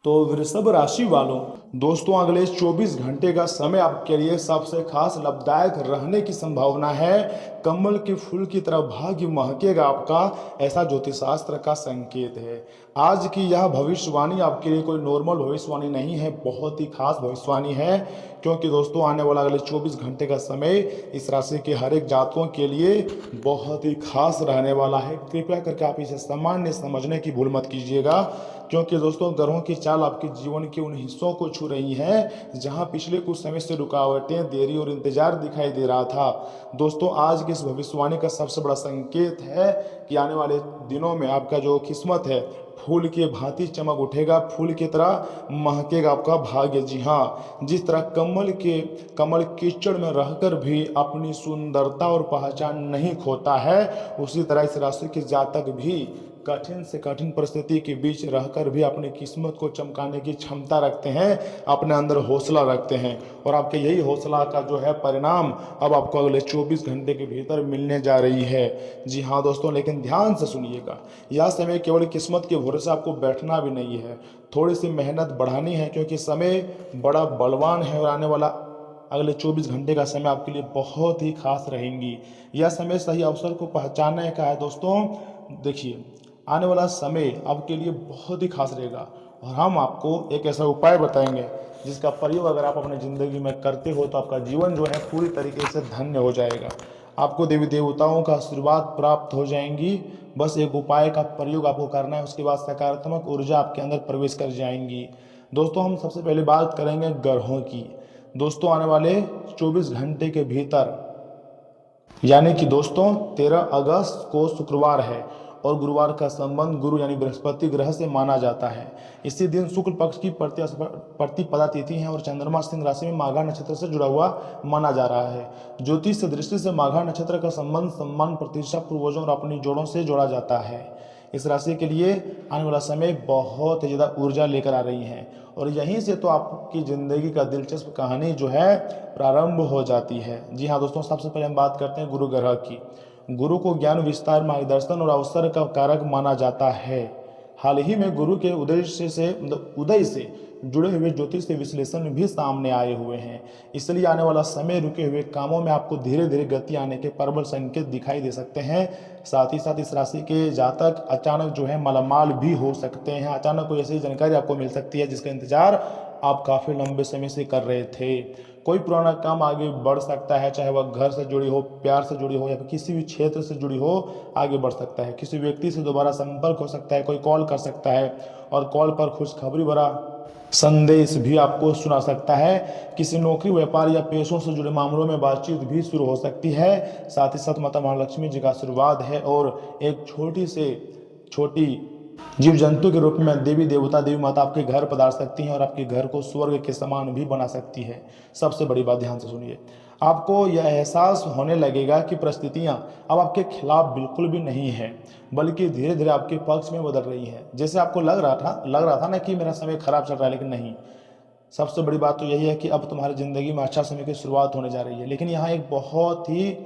तो वृषभ राशि वालों, दोस्तों अगले 24 घंटे का समय आपके लिए सबसे खास लाभदायक रहने की संभावना है। कमल के फूल की तरह भाग्य महकेगा आपका, ऐसा ज्योतिष शास्त्र का संकेत है। आज की यह भविष्यवाणी आपके लिए कोई नॉर्मल भविष्यवाणी नहीं है, बहुत ही खास भविष्यवाणी है। क्योंकि दोस्तों आने वाला अगले 24 घंटे का समय इस राशि के हर एक जातकों के लिए बहुत ही खास रहने वाला है। कृपया करके आप इसे सामान्य समझने की भूल मत कीजिएगा, क्योंकि दोस्तों ग्रहों की चाल आपके जीवन के उन हिस्सों को छू रही हैं जहां पिछले कुछ समय से रुकावटें, देरी और इंतजार दिखाई दे रहा था। दोस्तों आज की इस भविष्यवाणी का सबसे बड़ा संकेत है कि आने वाले दिनों में आपका जो किस्मत है फूल के भांति चमक उठेगा, फूल की तरह महकेगा आपका भाग्य। जी हाँ, जिस तरह कमल कीचड़ में रहकर भी अपनी सुंदरता और पहचान नहीं खोता है, उसी तरह इस राशि के जातक भी कठिन से कठिन परिस्थिति के बीच रहकर भी अपनी किस्मत को चमकाने की क्षमता रखते हैं, अपने अंदर हौसला रखते हैं। और आपके यही हौसला का जो है परिणाम अब आपको अगले 24 घंटे के भीतर मिलने जा रही है। जी हाँ दोस्तों, लेकिन ध्यान से सुनिएगा, यह समय केवल किस्मत के भरोसे आपको बैठना भी नहीं है, थोड़ी सी मेहनत बढ़ानी है, क्योंकि समय बड़ा बलवान है और आने वाला अगले 24 घंटे का समय आपके लिए बहुत ही खास रहेंगी। यह समय सही अवसर को पहचानने का है। दोस्तों देखिए, आने वाला समय आपके लिए बहुत ही खास रहेगा और हम आपको एक ऐसा उपाय बताएंगे जिसका प्रयोग अगर आप अपने ज़िंदगी में करते हो तो आपका जीवन जो है पूरी तरीके से धन्य हो जाएगा। आपको देवी देवताओं का आशीर्वाद प्राप्त हो जाएंगी। बस एक उपाय का प्रयोग आपको करना है, उसके बाद सकारात्मक ऊर्जा आपके अंदर प्रवेश कर जाएंगी। दोस्तों हम सबसे पहले बात करेंगे ग्रहों की। दोस्तों आने वाले 24 घंटे के भीतर, यानी कि दोस्तों 13 अगस्त को शुक्रवार है और गुरुवार का संबंध गुरु यानी बृहस्पति ग्रह से माना जाता है। इसी दिन शुक्ल पक्ष की प्रतिपदा तिथि है और चंद्रमा सिंह राशि में माघा नक्षत्र से जुड़ा हुआ माना जा रहा है। ज्योतिष दृष्टि से माघा नक्षत्र का संबंध सम्मान, प्रतिष्ठा, पूर्वजों और अपनी जोड़ों से जोड़ा जाता है। इस राशि के लिए आने वाला समय बहुत ज़्यादा ऊर्जा लेकर आ रही है और यहीं से तो आपकी ज़िंदगी का दिलचस्प कहानी जो है प्रारंभ हो जाती है। जी हाँ दोस्तों, सबसे पहले हम बात करते हैं गुरु ग्रह की। गुरु को ज्ञान, विस्तार, मार्गदर्शन और अवसर का कारक माना जाता है। हाल ही में गुरु के उदय से जुड़े हुए ज्योतिष के विश्लेषण भी सामने आए हुए हैं। इसलिए आने वाला समय रुके हुए कामों में आपको धीरे धीरे गति आने के प्रबल संकेत दिखाई दे सकते हैं। साथ ही साथ इस राशि के जातक अचानक जो है मालामाल भी हो सकते हैं। अचानक कोई ऐसी जानकारी आपको मिल सकती है जिसका इंतजार आप काफ़ी लंबे समय से कर रहे थे। कोई पुराना काम आगे बढ़ सकता है, चाहे वह घर से जुड़ी हो, प्यार से जुड़ी हो या फिर किसी भी क्षेत्र से जुड़ी हो, आगे बढ़ सकता है। किसी व्यक्ति से दोबारा संपर्क हो सकता है, कोई कॉल कर सकता है और कॉल पर खुशखबरी भरा संदेश भी आपको सुना सकता है। किसी नौकरी, व्यापार या पेशों से जुड़े मामलों में बातचीत भी शुरू हो सकती है। साथ ही साथ माता महालक्ष्मी जी का आशीर्वाद है और एक छोटी से छोटी जीव जंतु के रूप में देवी देवता, देवी माता आपके घर पधार सकती हैं और आपके घर को स्वर्ग के समान भी बना सकती है। सबसे बड़ी बात, ध्यान से सुनिए, आपको यह एहसास होने लगेगा कि परिस्थितियां अब आपके खिलाफ बिल्कुल भी नहीं है, बल्कि धीरे धीरे आपके पक्ष में बदल रही है। जैसे आपको लग रहा था ना कि मेरा समय खराब चल रहा है, लेकिन नहीं। सबसे बड़ी बात तो यही है कि अब तुम्हारी ज़िंदगी में अच्छा समय की शुरुआत होने जा रही है। लेकिन यहाँ एक बहुत ही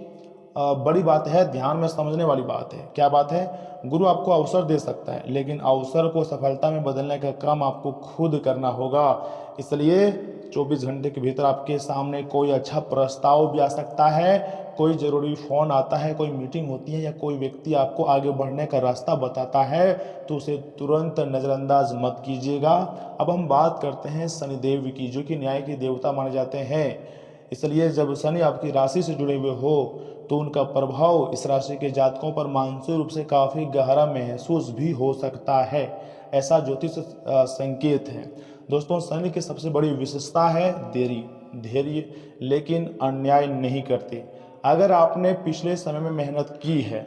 बड़ी बात है, ध्यान में समझने वाली बात है। क्या बात है? गुरु आपको अवसर दे सकता है, लेकिन अवसर को सफलता में बदलने का काम आपको खुद करना होगा। इसलिए 24 घंटे के भीतर आपके सामने कोई अच्छा प्रस्ताव भी आ सकता है, कोई ज़रूरी फ़ोन आता है, कोई मीटिंग होती है या कोई व्यक्ति आपको आगे बढ़ने का रास्ता बताता है, तो उसे तुरंत नज़रअंदाज मत कीजिएगा। अब हम बात करते हैं शनिदेव की, जो कि न्याय के देवता माने जाते हैं। इसलिए जब शनि आपकी राशि से जुड़े हुए हो तो उनका प्रभाव इस राशि के जातकों पर मानसिक रूप से काफ़ी गहरा महसूस भी हो सकता है, ऐसा ज्योतिष संकेत है। दोस्तों शनि की सबसे बड़ी विशेषता है धैर्य, लेकिन अन्याय नहीं करते। अगर आपने पिछले समय में मेहनत की है,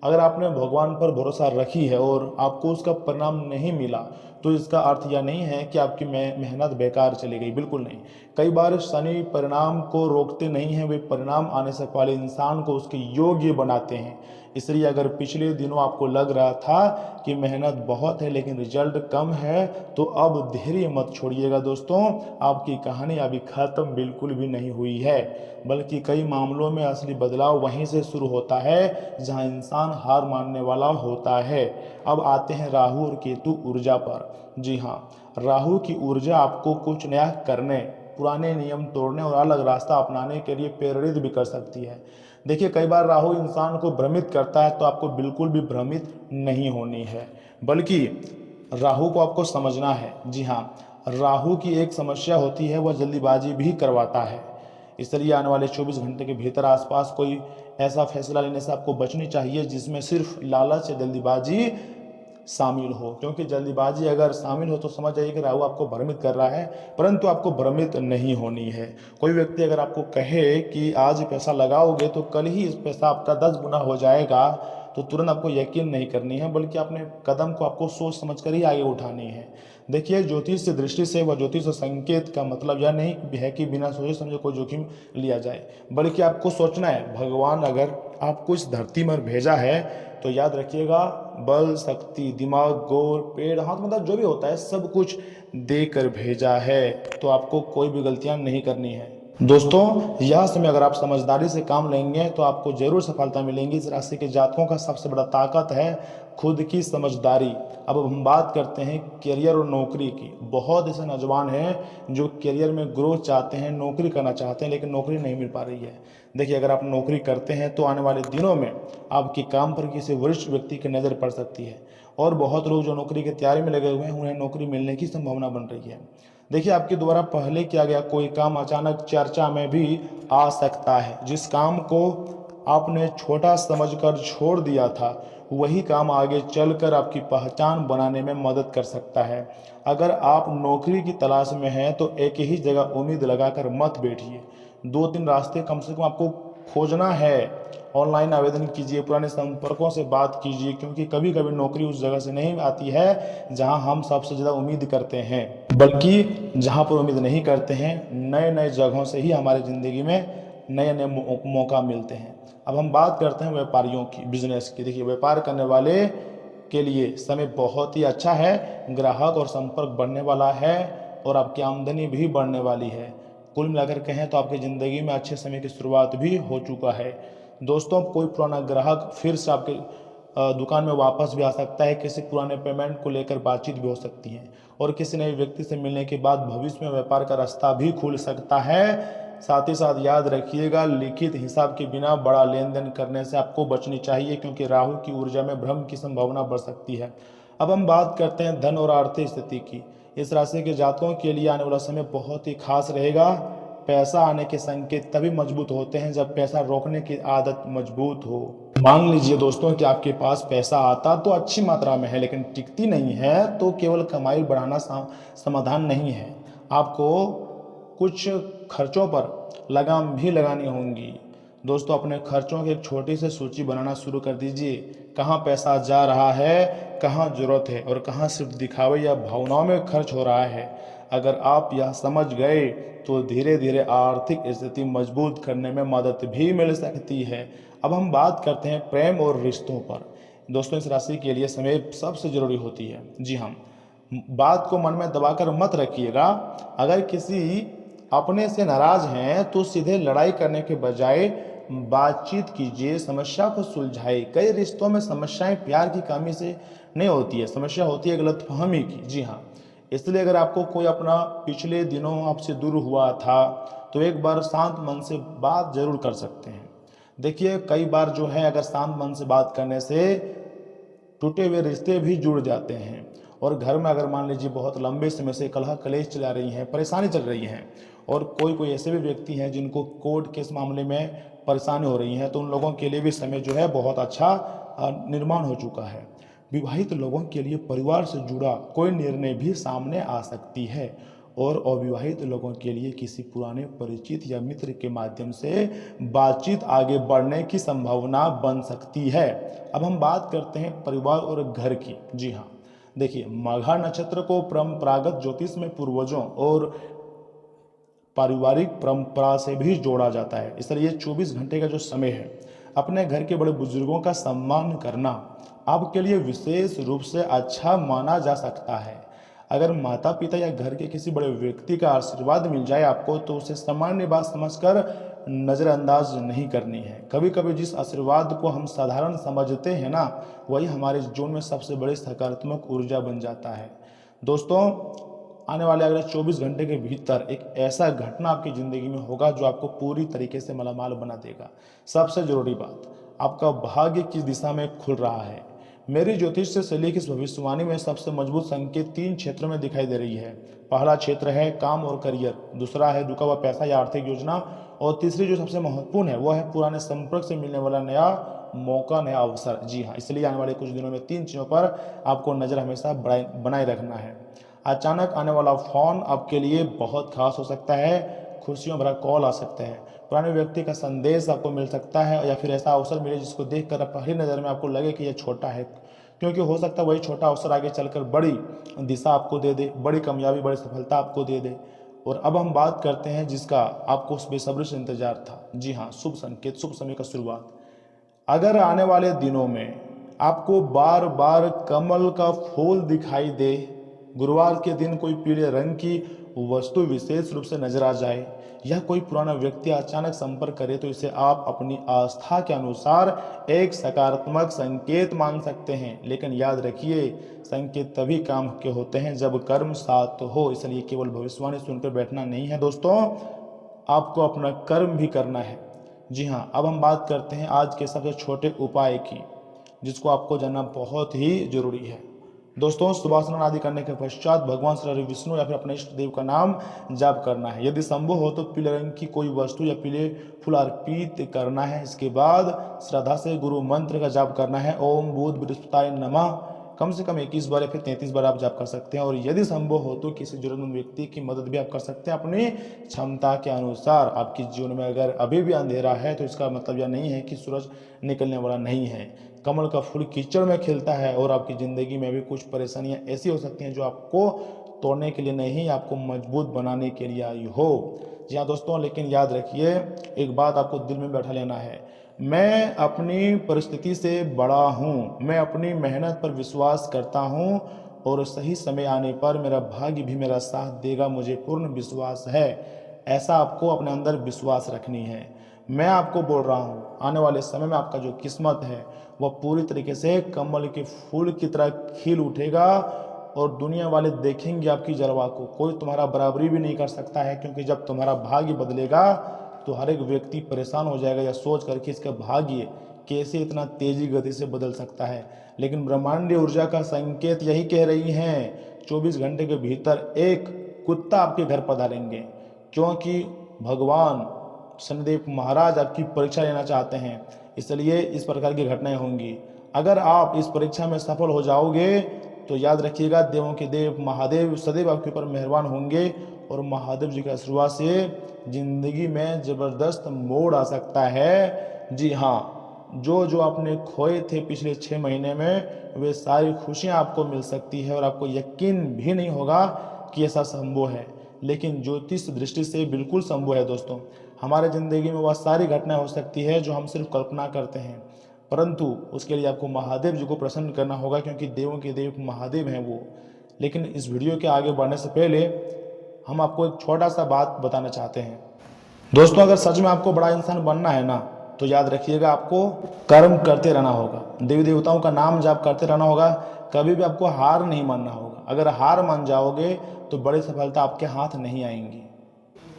अगर आपने भगवान पर भरोसा रखी है और आपको उसका परिणाम नहीं मिला, तो इसका अर्थ यह नहीं है कि आपकी मेहनत बेकार चली गई, बिल्कुल नहीं। कई बार शनि परिणाम को रोकते नहीं हैं, वे परिणाम आने से पहले इंसान को उसके योग्य बनाते हैं। इसलिए अगर पिछले दिनों आपको लग रहा था कि मेहनत बहुत है लेकिन रिजल्ट कम है, तो अब धैर्य मत छोड़िएगा दोस्तों। आपकी कहानी अभी खत्म बिल्कुल भी नहीं हुई है, बल्कि कई मामलों में असली बदलाव वहीं से शुरू होता है जहां इंसान हार मानने वाला होता है। अब आते हैं राहु और केतु ऊर्जा पर। जी हाँ, राहु की ऊर्जा आपको कुछ नया करने, पुराने नियम तोड़ने और अलग रास्ता अपनाने के लिए प्रेरित भी कर सकती है। देखिए, कई बार राहु इंसान को भ्रमित करता है, तो आपको बिल्कुल भी भ्रमित नहीं होनी है, बल्कि राहु को आपको समझना है। जी हाँ, राहु की एक समस्या होती है, वह जल्दीबाजी भी करवाता है। इसलिए आने वाले 24 घंटे के भीतर आसपास कोई ऐसा फैसला लेने से आपको बचनी चाहिए जिसमें सिर्फ लालच या जल्दीबाजी शामिल हो, क्योंकि जल्दीबाजी अगर शामिल हो तो समझ जाइए कि राहु आपको भ्रमित कर रहा है, परंतु आपको भ्रमित नहीं होनी है। कोई व्यक्ति अगर आपको कहे कि आज पैसा लगाओगे तो कल ही इस पैसा आपका 10 गुना हो जाएगा, तो तुरंत आपको यकीन नहीं करनी है, बल्कि अपने कदम को आपको सोच समझ कर ही आगे उठानी है। देखिए, ज्योतिष की दृष्टि से व ज्योतिष संकेत का मतलब यह नहीं है कि बिना सोचे समझे कोई जोखिम लिया जाए, बल्कि आपको सोचना है। भगवान अगर आपको इस धरती पर भेजा है तो याद रखिएगा, बल, शक्ति, दिमाग, गोर, पेड़, हाथ, मतलब जो भी होता है सब कुछ देकर भेजा है, तो आपको कोई भी गलतियां नहीं करनी है। दोस्तों, यह समय अगर आप समझदारी से काम लेंगे तो आपको जरूर सफलता मिलेंगी। इस राशि के जातकों का सबसे बड़ा ताकत है खुद की समझदारी। अब हम बात करते हैं करियर और नौकरी की। बहुत ऐसे नौजवान हैं जो करियर में ग्रोथ चाहते हैं, नौकरी करना चाहते हैं, लेकिन नौकरी नहीं मिल पा रही है। देखिए, अगर आप नौकरी करते हैं तो आने वाले दिनों में आपके काम पर किसी वरिष्ठ व्यक्ति की नज़र पड़ सकती है, और बहुत लोग जो नौकरी की तैयारी में लगे हुए हैं उन्हें नौकरी मिलने की संभावना बन रही है। देखिए, आपके द्वारा पहले किया गया कोई काम अचानक चर्चा में भी आ सकता है। जिस काम को आपने छोटा समझकर छोड़ दिया था, वही काम आगे चलकर आपकी पहचान बनाने में मदद कर सकता है। अगर आप नौकरी की तलाश में हैं तो एक ही जगह उम्मीद लगाकर मत बैठिए। 2-3 रास्ते कम से कम आपको खोजना है। ऑनलाइन आवेदन कीजिए, पुराने संपर्कों से बात कीजिए, क्योंकि कभी कभी नौकरी उस जगह से नहीं आती है जहां हम सबसे ज़्यादा उम्मीद करते हैं, बल्कि जहां पर उम्मीद नहीं करते हैं। नए नए जगहों से ही हमारे ज़िंदगी में नए नए मौका मिलते हैं। अब हम बात करते हैं व्यापारियों की, बिजनेस की। देखिए, व्यापार करने वाले के लिए समय बहुत ही अच्छा है। ग्राहक और संपर्क बढ़ने वाला है और आपकी आमदनी भी बढ़ने वाली है। कुल मिलाकर कहें तो आपकी ज़िंदगी में अच्छे समय की शुरुआत भी हो चुका है। दोस्तों, कोई पुराना ग्राहक फिर से आपके दुकान में वापस भी आ सकता है। किसी पुराने पेमेंट को लेकर बातचीत भी हो सकती है, और किसी नए व्यक्ति से मिलने के बाद भविष्य में व्यापार का रास्ता भी खुल सकता है। साथ ही साथ याद रखिएगा, लिखित हिसाब के बिना बड़ा लेन देन करने से आपको बचनी चाहिए, क्योंकि राहु की ऊर्जा में भ्रम की संभावना बढ़ सकती है। अब हम बात करते हैं धन और आर्थिक स्थिति की। इस राशि के जातकों के लिए आने वाला समय बहुत ही खास रहेगा। पैसा आने के संकेत तभी मजबूत होते हैं जब पैसा रोकने की आदत मजबूत हो। मान लीजिए दोस्तों कि आपके पास पैसा आता तो अच्छी मात्रा में है, लेकिन टिकती नहीं है, तो केवल कमाई बढ़ाना समाधान नहीं है। आपको कुछ खर्चों पर लगाम भी लगानी होंगी। दोस्तों, अपने खर्चों की एक छोटी सी सूची बनाना शुरू कर दीजिए। कहाँ पैसा जा रहा है, कहाँ जरूरत है, और कहाँ सिर्फ दिखावे या भावनाओं में खर्च हो रहा है। अगर आप यह समझ गए तो धीरे धीरे आर्थिक स्थिति मजबूत करने में मदद भी मिल सकती है। अब हम बात करते हैं प्रेम और रिश्तों पर। दोस्तों, इस राशि के लिए समय सबसे जरूरी होती है। जी हाँ, बात को मन में दबाकर मत रखिएगा। अगर किसी अपने से नाराज हैं तो सीधे लड़ाई करने के बजाय बातचीत कीजिए, समस्या को सुलझाए। कई रिश्तों में समस्याएं प्यार की कमी से नहीं होती है, समस्या होती है गलतफहमी की। जी हाँ, इसलिए अगर आपको कोई अपना पिछले दिनों आपसे दूर हुआ था तो एक बार शांत मन से बात जरूर कर सकते हैं। देखिए, कई बार जो है, अगर शांत मन से बात करने से टूटे हुए रिश्ते भी जुड़ जाते हैं। और घर में अगर मान लीजिए बहुत लंबे समय से कलह कलेश चला रही हैं, परेशानी चल रही हैं, और कोई कोई ऐसे भी व्यक्ति हैं जिनको कोर्ट केस मामले में परेशानी हो रही है, तो उन लोगों के लिए भी समय जो है बहुत अच्छा निर्माण हो चुका है। विवाहित लोगों के लिए परिवार से जुड़ा कोई निर्णय भी सामने आ सकती है, और अविवाहित लोगों के लिए किसी पुराने परिचित या मित्र के माध्यम से बातचीत आगे बढ़ने की संभावना बन सकती है। अब हम बात करते हैं परिवार और घर की। जी हाँ, देखिए, मघा नक्षत्र को परंपरागत ज्योतिष में पूर्वजों और पारिवारिक परंपरा से भी जोड़ा जाता है। इसलिए 24 घंटे का जो समय है, अपने घर के बड़े बुजुर्गों का सम्मान करना आपके लिए विशेष रूप से अच्छा माना जा सकता है। अगर माता पिता या घर के किसी बड़े व्यक्ति का आशीर्वाद मिल जाए आपको, तो उसे सामान्य बात समझकर नज़रअंदाज नहीं करनी है। कभी कभी जिस आशीर्वाद को हम साधारण समझते हैं ना, वही हमारे जीवन में सबसे बड़ी सकारात्मक ऊर्जा बन जाता है। दोस्तों, आने वाले अगले 24 घंटे के भीतर एक ऐसा घटना आपकी ज़िंदगी में होगा जो आपको पूरी तरीके से मालामाल बना देगा। सबसे ज़रूरी बात, आपका भाग्य किस दिशा में खुल रहा है। मेरी ज्योतिष से चली इस भविष्यवाणी में सबसे मजबूत संकेत 3 क्षेत्रों में दिखाई दे रही है। पहला क्षेत्र है काम और करियर, दूसरा है रुका हुआ पैसा या आर्थिक योजना, और तीसरी जो सबसे महत्वपूर्ण है वो है पुराने संपर्क से मिलने वाला नया मौका, नया अवसर। जी हाँ, इसलिए आने वाले कुछ दिनों में 3 चीज़ों पर आपको नज़र हमेशा बनाए रखना है। अचानक आने वाला फोन आपके लिए बहुत खास हो सकता है, खुशियों भरा कॉल आ सकता है, पुराने व्यक्ति का संदेश आपको मिल सकता है, या फिर ऐसा अवसर मिले जिसको देखकर पहली नज़र में आपको लगे कि यह छोटा है, क्योंकि हो सकता है वही छोटा अवसर आगे चलकर बड़ी दिशा आपको दे दे, बड़ी कामयाबी, बड़ी सफलता आपको दे दे। और अब हम बात करते हैं जिसका आपको बेसब्री से इंतजार था। जी हाँ, शुभ संकेत, शुभ समय का शुरुआत। अगर आने वाले दिनों में आपको बार बार कमल का फूल दिखाई दे, गुरुवार के दिन कोई पीले रंग की वस्तु विशेष रूप से नजर आ जाए, या कोई पुराना व्यक्ति अचानक संपर्क करे, तो इसे आप अपनी आस्था के अनुसार एक सकारात्मक संकेत मान सकते हैं। लेकिन याद रखिए, संकेत तभी काम के होते हैं जब कर्म साथ हो। इसलिए केवल भविष्यवाणी सुनकर बैठना नहीं है दोस्तों, आपको अपना कर्म भी करना है। जी हाँ, अब हम बात करते हैं आज के सबसे छोटे उपाय की, जिसको आपको जानना बहुत ही जरूरी है। दोस्तों, सुबह स्नान आदि करने के पश्चात भगवान श्री विष्णु या फिर अपने इष्ट देव का नाम जाप करना है। यदि संभव हो तो पीले रंग की कोई वस्तु या पीले फूल अर्पित करना है। इसके बाद श्रद्धा से गुरु मंत्र का जाप करना है, ओम बुध बृहस्पताय नमः। कम से कम 21 बार या फिर 33 बार आप जाप कर सकते हैं। और यदि संभव हो तो किसी जरूरतमंद व्यक्ति की मदद भी आप कर सकते हैं अपनी क्षमता के अनुसार। आपके जीवन में अगर अभी भी अंधेरा है तो इसका मतलब यह नहीं है कि सूरज निकलने वाला नहीं है। कमल का फूल कीचड़ में खिलता है, और आपकी ज़िंदगी में भी कुछ परेशानियां ऐसी हो सकती हैं जो आपको तोड़ने के लिए नहीं, आपको मजबूत बनाने के लिए आई हो। जी हाँ दोस्तों, लेकिन याद रखिए, एक बात आपको दिल में बैठा लेना है, मैं अपनी परिस्थिति से बड़ा हूँ, मैं अपनी मेहनत पर विश्वास करता हूँ, और सही समय आने पर मेरा भाग्य भी मेरा साथ देगा, मुझे पूर्ण विश्वास है। ऐसा आपको अपने अंदर विश्वास रखनी है। मैं आपको बोल रहा हूँ, आने वाले समय में आपका जो किस्मत है वह पूरी तरीके से कमल के फूल की तरह खिल उठेगा, और दुनिया वाले देखेंगे आपकी जलवा को। कोई तुम्हारा बराबरी भी नहीं कर सकता है, क्योंकि जब तुम्हारा भाग्य बदलेगा तो हर एक व्यक्ति परेशान हो जाएगा, या सोच करके इसका भाग्य कैसे इतना तेजी गति से बदल सकता है। लेकिन ब्रह्मांडीय ऊर्जा का संकेत यही कह रही हैं, 24 घंटे के भीतर एक कुत्ता आपके घर पधारेंगे, क्योंकि भगवान शनिदेव महाराज आपकी परीक्षा लेना चाहते हैं। इसलिए इस प्रकार की घटनाएं होंगी। अगर आप इस परीक्षा में सफल हो जाओगे तो याद रखिएगा, देवों के देव महादेव सदैव आपके ऊपर मेहरबान होंगे, और महादेव जी के आशीर्वाद से जिंदगी में जबरदस्त मोड़ आ सकता है। जी हाँ, जो आपने खोए थे पिछले 6 महीने में, वे सारी खुशियां आपको मिल सकती है, और आपको यकीन भी नहीं होगा कि ऐसा संभव है। लेकिन ज्योतिष दृष्टि से बिल्कुल संभव है दोस्तों। हमारे ज़िंदगी में वह सारी घटनाएं हो सकती है जो हम सिर्फ कल्पना करते हैं, परंतु उसके लिए आपको महादेव जी को प्रसन्न करना होगा, क्योंकि देवों के देव महादेव हैं वो। लेकिन इस वीडियो के आगे बढ़ने से पहले हम आपको एक छोटा सा बात बताना चाहते हैं दोस्तों। अगर सच में आपको बड़ा इंसान बनना है ना, तो याद रखिएगा, आपको कर्म करते रहना होगा, देवी देवताओं का नाम जाप करते रहना होगा, कभी भी आपको हार नहीं मानना होगा। अगर हार मान जाओगे तो बड़ी सफलता आपके हाथ नहीं आएंगी।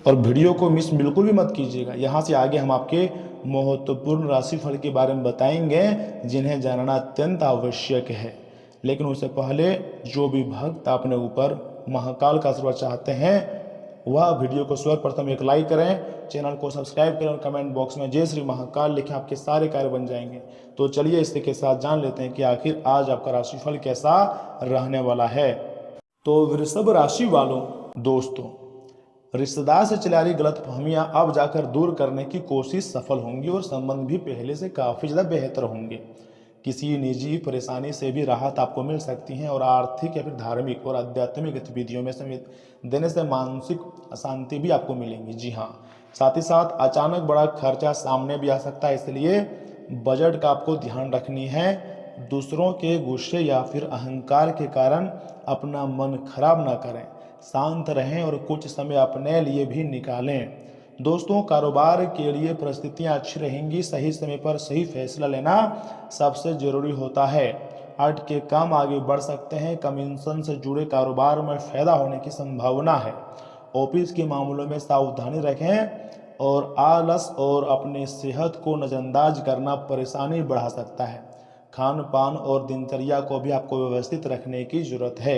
और वीडियो को मिस बिल्कुल भी मत कीजिएगा। यहाँ से आगे हम आपके महत्वपूर्ण राशिफल के बारे में बताएंगे, जिन्हें जानना अत्यंत आवश्यक है। लेकिन उससे पहले जो भी भक्त अपने ऊपर महाकाल का आशीर्वाद चाहते हैं, वह वीडियो को सर्वप्रथम एक लाइक करें, चैनल को सब्सक्राइब करें, और कमेंट बॉक्स में जय श्री महाकाल लिखें, आपके सारे कार्य बन जाएंगे। तो चलिए इसी के साथ जान लेते हैं कि आखिर आज आपका राशिफल कैसा रहने वाला है। तो वृषभ राशि वालों, दोस्तों, रिश्तेदार से चली आ रही गलतफहमियां अब जाकर दूर करने की कोशिश सफल होंगी, और संबंध भी पहले से काफ़ी ज़्यादा बेहतर होंगे। किसी निजी परेशानी से भी राहत आपको मिल सकती है, और आर्थिक या फिर धार्मिक और आध्यात्मिक गतिविधियों में समय देने से मानसिक अशांति भी आपको मिलेंगी। जी हाँ, साथ ही साथ अचानक बड़ा खर्चा सामने भी आ सकता है, इसलिए बजट का आपको ध्यान रखनी है। दूसरों के गुस्से या फिर अहंकार के कारण अपना मन खराब ना करें, शांत रहें और कुछ समय अपने लिए भी निकालें। दोस्तों, कारोबार के लिए परिस्थितियां अच्छी रहेंगी। सही समय पर सही फैसला लेना सबसे जरूरी होता है। हट के काम आगे बढ़ सकते हैं। कमीशन से जुड़े कारोबार में फायदा होने की संभावना है। ऑफिस के मामलों में सावधानी रखें और आलस और अपनी सेहत को नज़रअंदाज करना परेशानी बढ़ा सकता है। खान पान और दिनचर्या को भी आपको व्यवस्थित रखने की जरूरत है।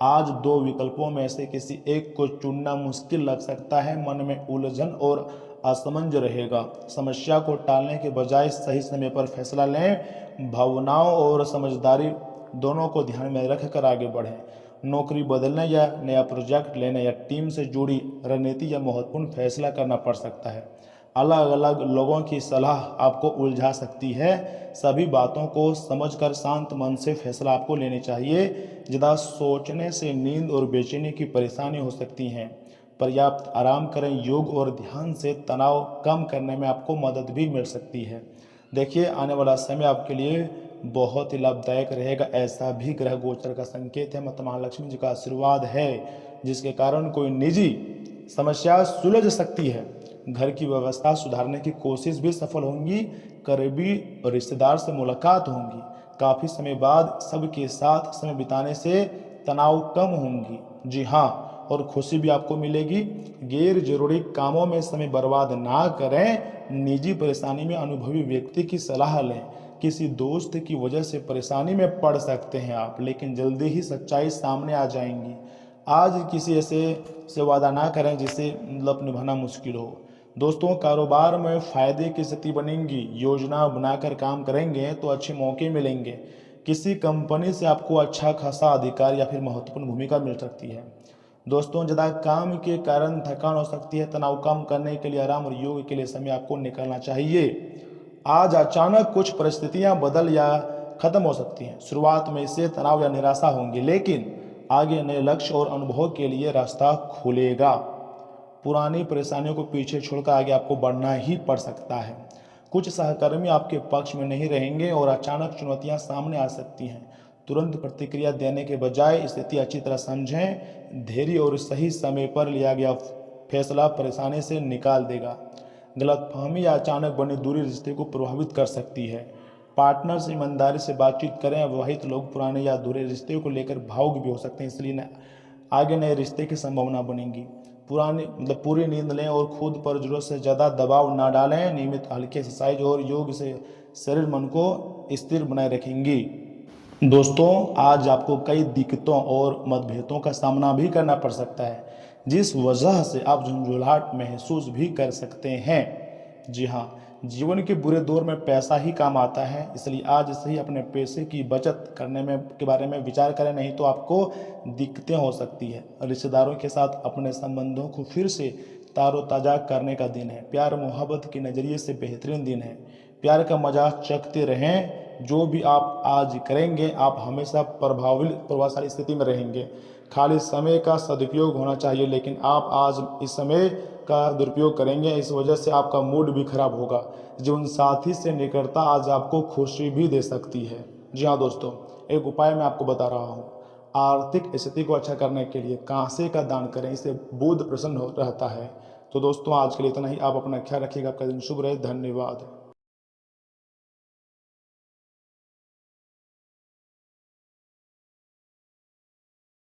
आज दो विकल्पों में से किसी एक को चुनना मुश्किल लग सकता है। मन में उलझन और असमंजस रहेगा। समस्या को टालने के बजाय सही समय पर फैसला लें। भावनाओं और समझदारी दोनों को ध्यान में रखकर आगे बढ़ें। नौकरी बदलने या नया प्रोजेक्ट लेने या टीम से जुड़ी रणनीति या महत्वपूर्ण फैसला करना पड़ सकता है। अलग अलग लोगों की सलाह आपको उलझा सकती है। सभी बातों को समझकर शांत मन से फैसला आपको लेने चाहिए। ज़्यादा सोचने से नींद और बेचैनी की परेशानी हो सकती हैं। पर्याप्त आराम करें। योग और ध्यान से तनाव कम करने में आपको मदद भी मिल सकती है। देखिए, आने वाला समय आपके लिए बहुत ही लाभदायक रहेगा, ऐसा भी ग्रह गोचर का संकेत है। माता महालक्ष्मी जी का आशीर्वाद है, जिसके कारण कोई निजी समस्या सुलझ सकती है। घर की व्यवस्था सुधारने की कोशिश भी सफल होंगी। करीबी रिश्तेदार से मुलाकात होंगी। काफ़ी समय बाद सबके साथ समय बिताने से तनाव कम होंगी। जी हाँ, और खुशी भी आपको मिलेगी। गैर जरूरी कामों में समय बर्बाद ना करें। निजी परेशानी में अनुभवी व्यक्ति की सलाह लें। किसी दोस्त की वजह से परेशानी में पड़ सकते हैं आप, लेकिन जल्दी ही सच्चाई सामने आ जाएंगी। आज किसी ऐसे से वादा ना करें जिसे निभाना मुश्किल हो। दोस्तों, कारोबार में फायदे की स्थिति बनेगी। योजना बनाकर काम करेंगे तो अच्छे मौके मिलेंगे। किसी कंपनी से आपको अच्छा खासा अधिकार या फिर महत्वपूर्ण भूमिका मिल सकती है। दोस्तों, ज़्यादा काम के कारण थकान हो सकती है। तनाव कम करने के लिए आराम और योग के लिए समय आपको निकालना चाहिए। आज अचानक कुछ परिस्थितियां बदल या खत्म हो सकती हैं। शुरुआत में इससे तनाव या निराशा होंगी, लेकिन आगे नए लक्ष्य और अनुभव के लिए रास्ता खुलेगा। पुरानी परेशानियों को पीछे छोड़कर आगे आपको बढ़ना ही पड़ सकता है। कुछ सहकर्मी आपके पक्ष में नहीं रहेंगे और अचानक चुनौतियां सामने आ सकती हैं। तुरंत प्रतिक्रिया देने के बजाय स्थिति अच्छी तरह समझें। धैर्य और सही समय पर लिया गया फैसला परेशानी से निकाल देगा। गलतफहमी या अचानक बनी दूरी रिश्ते को प्रभावित कर सकती है। पार्टनर से ईमानदारी से बातचीत करें। विवाहित लोग पुराने या अधूरे रिश्ते को लेकर भावुक भी हो सकते हैं, इसलिए आगे नए रिश्ते की संभावना बनेगी। पूरी नींद लें और खुद पर जरूरत से ज़्यादा दबाव ना डालें। नियमित हल्के एक्सरसाइज और योग से शरीर मन को स्थिर बनाए रखेंगी। दोस्तों, आज आपको कई दिक्कतों और मतभेदों का सामना भी करना पड़ सकता है, जिस वजह से आप झुंझुलाहट महसूस भी कर सकते हैं। जी हाँ, जीवन के बुरे दौर में पैसा ही काम आता है, इसलिए आज से ही अपने पैसे की बचत करने के बारे में विचार करें, नहीं तो आपको दिक्कतें हो सकती है। रिश्तेदारों के साथ अपने संबंधों को फिर से तारोताज़ा करने का दिन है। प्यार मोहब्बत के नज़रिए से बेहतरीन दिन है। प्यार का मजा चखते रहें। जो भी आप आज करेंगे, आप हमेशा प्रभावशाली स्थिति में रहेंगे। खाली समय का सदुपयोग होना चाहिए, लेकिन आप आज इस समय का दुरुपयोग करेंगे, इस वजह से आपका मूड भी खराब होगा। जीवन साथी से निकटता आज आपको खुशी भी दे सकती है। जी हाँ दोस्तों, एक उपाय मैं आपको बता रहा हूँ। आर्थिक स्थिति को अच्छा करने के लिए कांसे का दान करें, इससे बुध प्रसन्न रहता है। तो दोस्तों, आज के लिए इतना ही। आप अपना ख्याल रखिएगा। आपका दिन शुभ रहे। धन्यवाद।